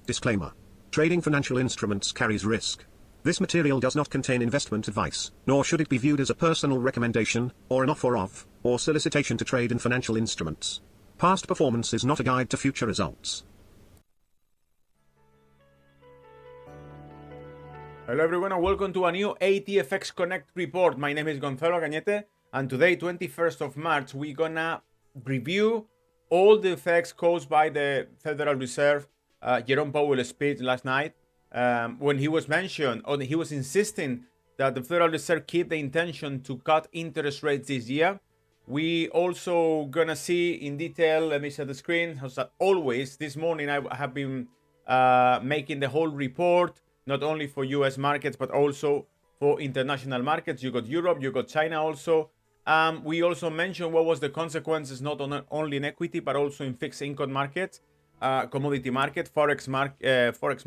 Disclaimer. Trading financial instruments carries risk. This material does not contain investment advice, nor should it be viewed as a personal recommendation, or an offer of, or solicitation to trade in financial instruments. Past performance is not a guide to future results. Hello everyone and welcome to a new ATFX Connect report. My name is Gonzalo Cañete and today, 21st of March, we're gonna review all the effects caused by the Federal Reserve Jerome Powell's speech last night when he was mentioned, or he was insisting that the Federal Reserve keep the intention to cut interest rates this year. We also gonna see in detail, let me share the screen, as always, this morning I have been making the whole report, not only for US markets, but also for international markets. You got Europe, you got China also. We also mentioned what was the consequences, not only in equity, but also in fixed income markets, commodity market, forex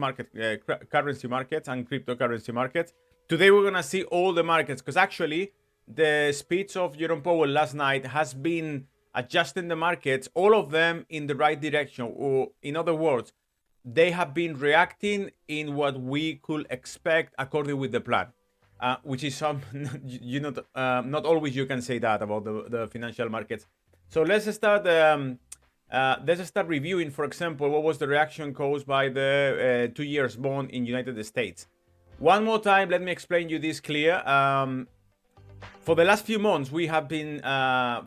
market, currency markets, and cryptocurrency markets. Today, we're going to see all the markets, because actually, the speech of Jerome Powell last night has been adjusting the markets, all of them in the right direction, or in other words, they have been reacting in what we could expect according with the plan, which is not always you can say that about the financial markets. So let's start reviewing, for example, what was the reaction caused by the 2 years bond in United States. One more time, let me explain you this clear. For the last few months, we have been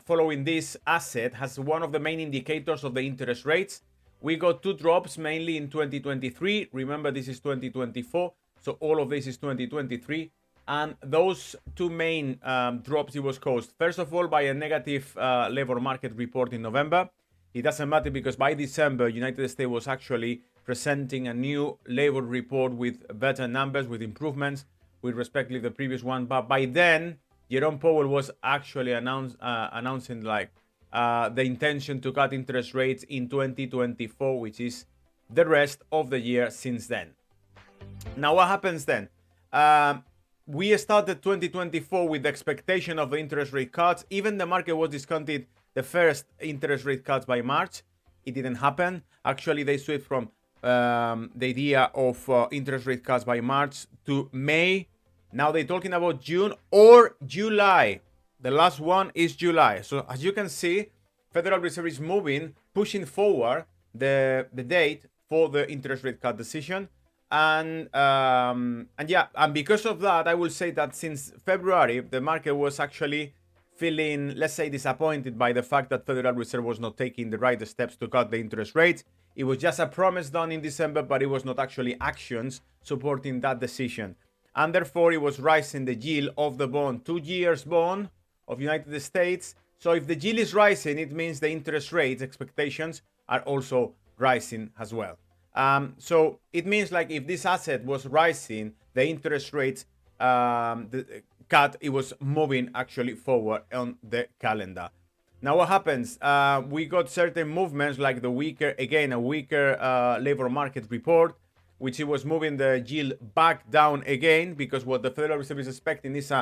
following this asset as one of the main indicators of the interest rates. We got two drops mainly in 2023. Remember, this is 2024. So all of this is 2023. And those two main drops, it was caused, first of all, by a negative labor market report in November. It doesn't matter because by December, United States was actually presenting a new labor report with better numbers, with improvements, with respect to the previous one. But by then, Jerome Powell was actually announcing the intention to cut interest rates in 2024, which is the rest of the year since then. Now, what happens then? We started 2024 with the expectation of the interest rate cuts. Even the market was discounted the first interest rate cuts by March. It didn't happen. Actually, they switched from the idea of interest rate cuts by March to May. Now they're talking about June or July. The last one is July. So as you can see, Federal Reserve is moving, pushing forward the date for the interest rate cut decision. And because of that, I will say that since February, the market was actually feeling, let's say, disappointed by the fact that Federal Reserve was not taking the right steps to cut the interest rates. It was just a promise done in December, but it was not actually actions supporting that decision. And therefore, it was rising the yield of the bond, 2 years bond of United States. So if the yield is rising, it means the interest rates expectations are also rising as well. So it means like if this asset was rising, the interest rates cut, it was moving actually forward on the calendar. Now what happens? We got certain movements like a weaker labor market report, which it was moving the yield back down again, because what the Federal Reserve is expecting is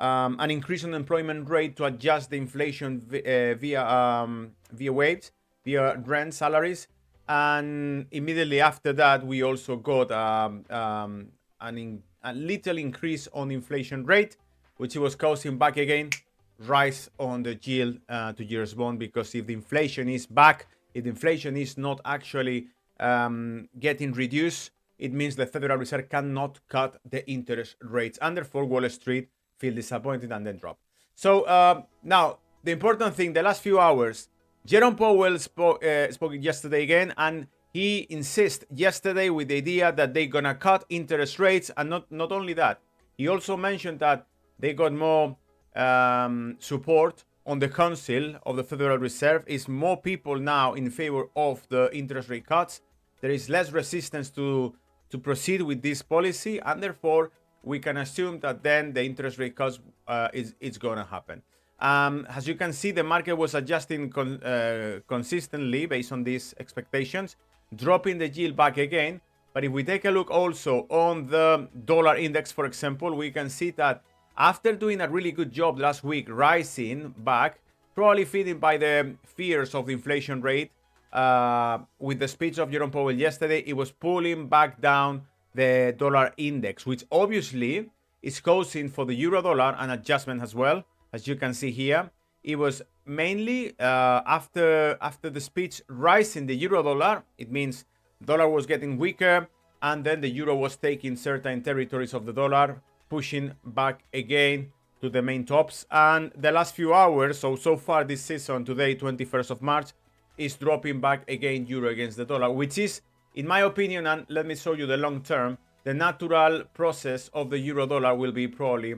an increase in the employment rate to adjust the inflation via wages, via rent, salaries. And immediately after that, we also got a little increase on the inflation rate, which was causing back again rise on the yield to years bond, because if the inflation is back, if the inflation is not actually getting reduced, it means the Federal Reserve cannot cut the interest rates, and therefore Wall Street feel disappointed and then drop. So now the important thing, the last few hours, Jerome Powell spoke yesterday again, and he insists yesterday with the idea that they're gonna cut interest rates, and not only that, he also mentioned that they got more support on the Council of the Federal Reserve. Is more people now in favor of the interest rate cuts. There is less resistance to proceed with this policy, and therefore we can assume that then the interest rate cuts is gonna happen. As you can see, the market was adjusting consistently based on these expectations, dropping the yield back again. But if we take a look also on the dollar index, for example, we can see that after doing a really good job last week, rising back, probably feeding by the fears of the inflation rate, with the speech of Jerome Powell yesterday, it was pulling back down the dollar index, which obviously is causing for the euro dollar an adjustment as well. As you can see here, it was mainly after the speech rising the euro dollar. It means dollar was getting weaker, and then the euro was taking certain territories of the dollar, pushing back again to the main tops. And the last few hours, so far this season, today 21st of March, is dropping back again euro against the dollar, which is, in my opinion, and let me show you the long term, the natural process of the euro dollar will be probably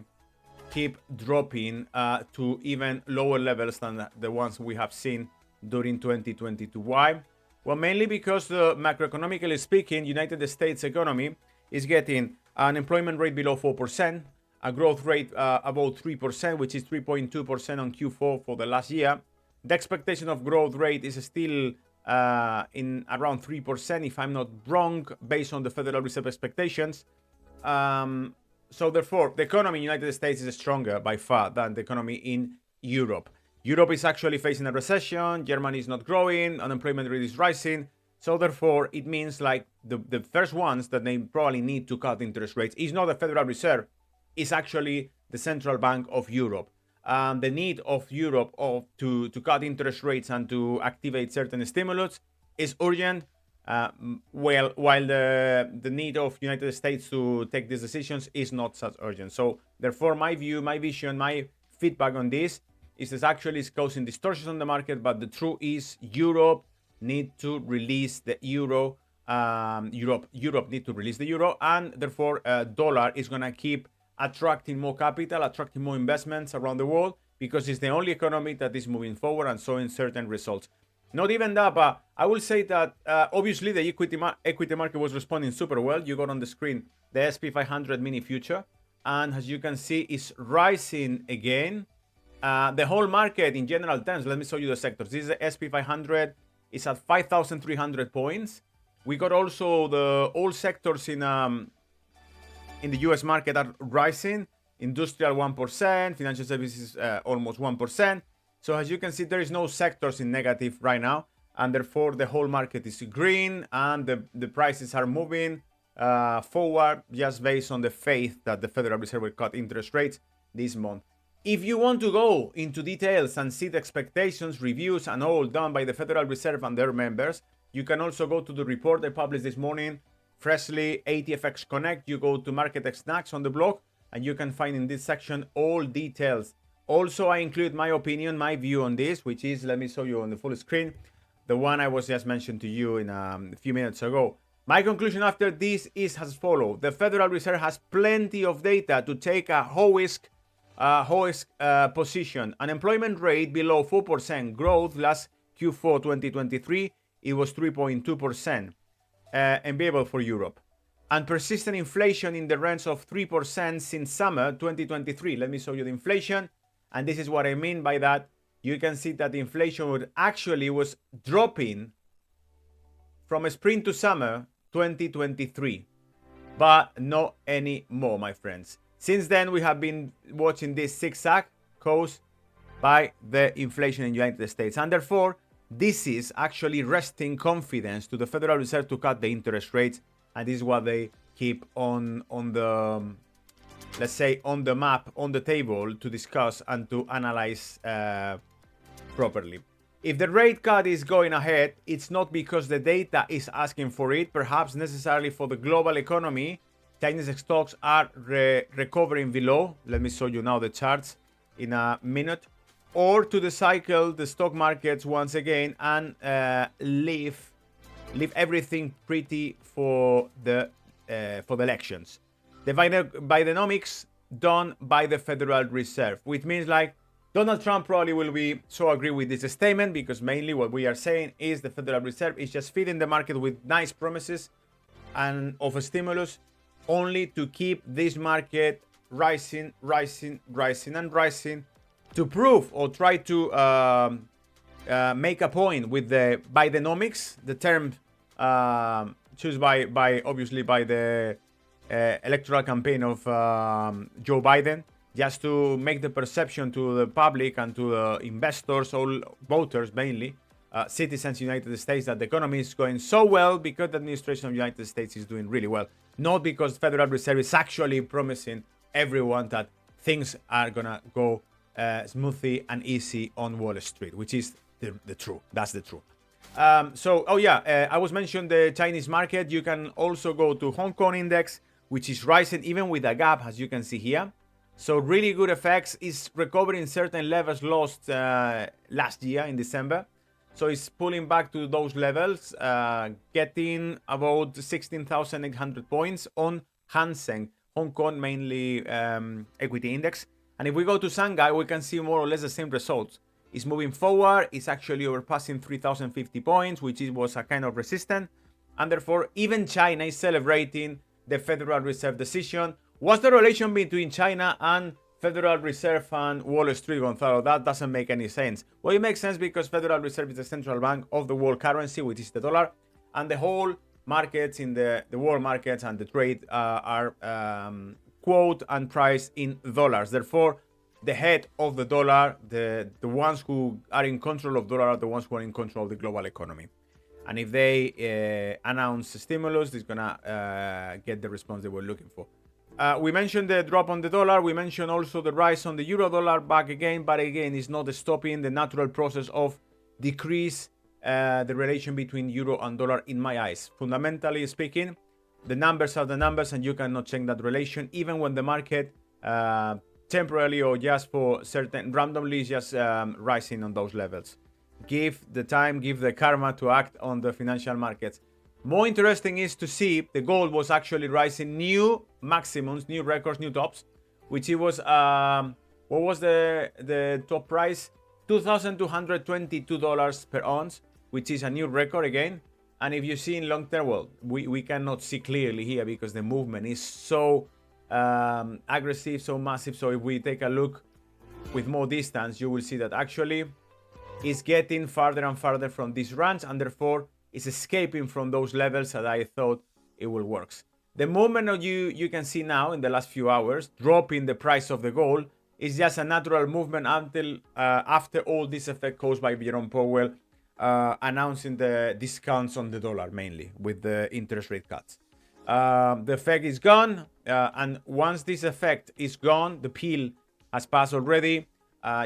keep dropping to even lower levels than the ones we have seen during 2022. Why? Well, mainly because macroeconomically speaking, United States economy is getting an unemployment rate below 4%, a growth rate about 3%, which is 3.2% on Q4 for the last year. The expectation of growth rate is still in around 3%, if I'm not wrong, based on the Federal Reserve expectations. So therefore, the economy in the United States is stronger by far than the economy in Europe. Europe is actually facing a recession. Germany is not growing. Unemployment rate is rising. So therefore, it means like the first ones that they probably need to cut interest rates is not the Federal Reserve. It's actually the Central Bank of Europe. The need of Europe to cut interest rates and to activate certain stimulus is urgent. While the need of United States to take these decisions is not such urgent. So therefore, my view, my vision, my feedback on this is this actually is causing distortions on the market, but the truth is Europe need to release the euro. Europe need to release the euro, and therefore dollar is gonna keep attracting more capital, attracting more investments around the world, because it's the only economy that is moving forward and showing certain results. Not even that, but I will say that obviously the equity market was responding super well. You got on the screen the SP 500 mini future, and as you can see, it's rising again. The whole market in general terms, let me show you the sectors. This is the SP 500. It's at 5,300 points. We got also all sectors in the US market are rising. Industrial 1%, financial services almost 1%. So as you can see, there is no sectors in negative right now, and therefore the whole market is green, and the prices are moving forward just based on the faith that the Federal Reserve will cut interest rates this month. If you want to go into details and see the expectations, reviews, and all done by the Federal Reserve and their members, you can also go to the report I published this morning, freshly ATFX Connect. You go to Market Snacks on the blog, and you can find in this section all details. Also, I include my opinion, my view on this, which is, let me show you on the full screen, the one I was just mentioned to you in a few minutes ago. My conclusion after this is as follows. The Federal Reserve has plenty of data to take a hawkish position. Unemployment rate below 4%, growth last Q4 2023, it was 3.2%, enviable for Europe. And persistent inflation in the range of 3% since summer 2023. Let me show you the inflation. And this is what I mean by that. You can see that the inflation actually was dropping from spring to summer 2023, but not anymore, my friends. Since then, we have been watching this zigzag caused by the inflation in the United States. And therefore, this is actually resting confidence to the Federal Reserve to cut the interest rates. And this is what they keep on the, let's say, on the map, on the table to discuss and to analyze properly. If the rate cut is going ahead, it's not because the data is asking for it, perhaps necessarily for the global economy. Chinese stocks are recovering below. Let me show you now the charts in a minute. Or to the cycle, the stock markets once again, and leave everything pretty for the elections. The Bidenomics done by the Federal Reserve, which means like Donald Trump probably will be so agree with this statement, because mainly what we are saying is the Federal Reserve is just feeding the market with nice promises and of a stimulus, only to keep this market rising and rising, to prove or try to make a point with the Bidenomics, the term chosen by obviously by the electoral campaign of Joe Biden, just to make the perception to the public and to the investors, all voters mainly, citizens in the United States that the economy is going so well because the administration of the United States is doing really well, not because Federal Reserve is actually promising everyone that things are gonna go smoothly and easy on Wall Street, which is the truth. That's the truth. I was mentioning the Chinese market. You can also go to Hong Kong index, which is rising even with a gap, as you can see here. So really good effects. Is recovering certain levels lost last year in December. So it's pulling back to those levels, getting about 16,800 points on Hang Seng, Hong Kong mainly equity index. And if we go to Shanghai, we can see more or less the same results. It's moving forward. It's actually overpassing 3,050 points, which was a kind of resistance. And therefore, even China is celebrating the Federal Reserve decision. What's the relation between China and Federal Reserve and Wall Street, Gonzalo? That doesn't make any sense. Well, it makes sense because Federal Reserve is the central bank of the world currency, which is the dollar. And the whole markets in the world markets and the trade are quote and priced in dollars. Therefore, the head of the dollar, the ones who are in control of dollar are the ones who are in control of the global economy. And if they announce stimulus, it's gonna get the response they were looking for. We mentioned the drop on the dollar. We mentioned also the rise on the euro dollar back again, but again, it's not stopping the natural process of decrease the relation between euro and dollar in my eyes. Fundamentally speaking, the numbers are the numbers and you cannot change that relation, even when the market temporarily or just for certain randomly is just rising on those levels. Give the time, give the karma to act on the financial markets. More interesting is to see the gold was actually rising new maximums, new records, new tops, which it was, what was the top price? $2,222 per ounce, which is a new record again. And if you see in long term, well, we cannot see clearly here because the movement is so aggressive, so massive. So if we take a look with more distance, you will see that actually it's getting farther and farther from this range, and therefore it's escaping from those levels that I thought it will work. The movement you can see now in the last few hours, dropping the price of the gold, is just a natural movement until after all this effect caused by Jerome Powell announcing the discounts on the dollar, mainly with the interest rate cuts. The effect is gone, and once this effect is gone, the pill has passed already.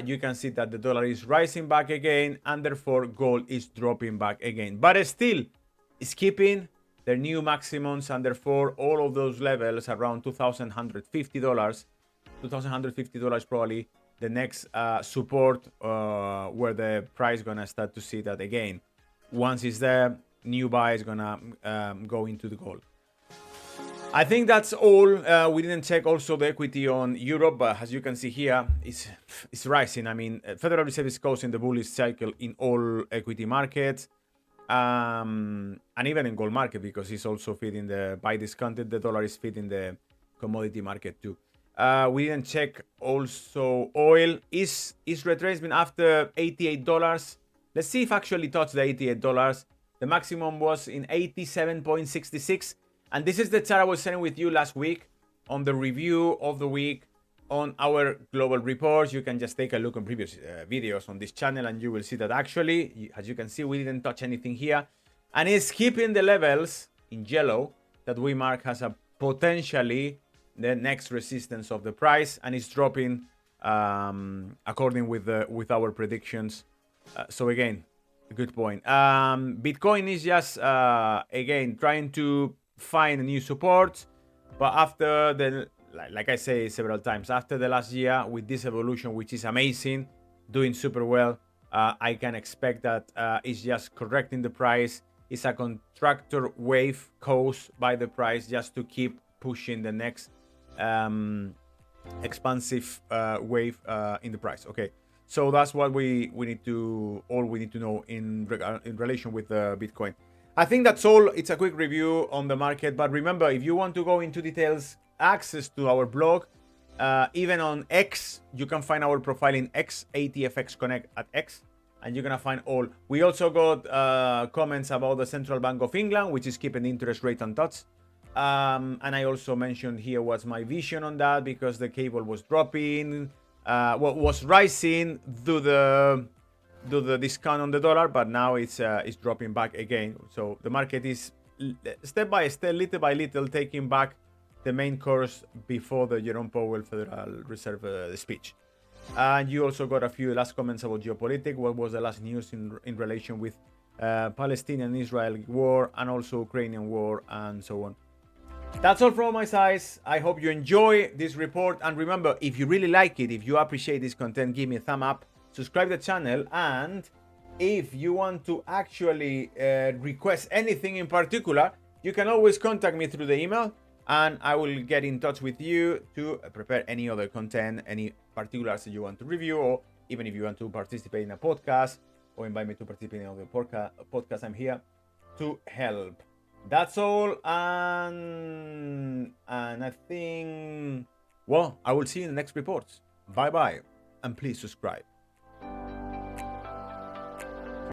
You can see that the dollar is rising back again, and therefore gold is dropping back again. But still, it's keeping their new maximums, and therefore all of those levels around $2,150, $2,150 probably the next support where the price gonna start to see that again. Once it's there, new buy is gonna go into the gold. I think that's all. We didn't check also the equity on Europe, but as you can see here, it's rising. I mean, Federal Reserve is causing the bullish cycle in all equity markets, and even in gold market, because it's also feeding by discounted, the dollar is feeding the commodity market too. We didn't check also oil is retracement after $88. Let's see if actually touched the $88. The maximum was in 87.66. And this is the chart I was sharing with you last week on the review of the week on our global reports. You can just take a look on previous videos on this channel and you will see that actually, as you can see, we didn't touch anything here. And it's keeping the levels in yellow that we mark as a potentially the next resistance of the price, and it's dropping according with our predictions. So again, a good point. Bitcoin is just again trying to find a new support, but after the, like I say several times, after the last year with this evolution, which is amazing, doing super well, I can expect that it's just correcting the price. It's a contractor wave caused by the price just to keep pushing the next expansive wave in the price. Okay, so that's what we need to know in relation with Bitcoin. I think that's all. It's a quick review on the market, but remember, if you want to go into details, access to our blog, even on X, you can find our profile in X, ATFX Connect at X, and you're gonna find all. We also got comments about the Central Bank of England, which is keeping the interest rate untouched. And I also mentioned here what's my vision on that, because the cable was dropping, was rising through the do the discount on the dollar, but now it's dropping back again. So the market is step by step, little by little, taking back the main course before the Jerome Powell Federal Reserve speech. And you also got a few last comments about geopolitics. What was the last news in relation with Palestinian-Israel war and also Ukrainian war and so on. That's all from my side. I hope you enjoy this report. And remember, if you really like it, if you appreciate this content, give me a thumb up, subscribe to the channel. And if you want to actually request anything in particular, you can always contact me through the email and I will get in touch with you to prepare any other content, any particulars that you want to review, or even if you want to participate in a podcast or invite me to participate in other podcast, I'm here to help. That's all, and I think, well, I will see you in the next reports. Bye bye, and please subscribe.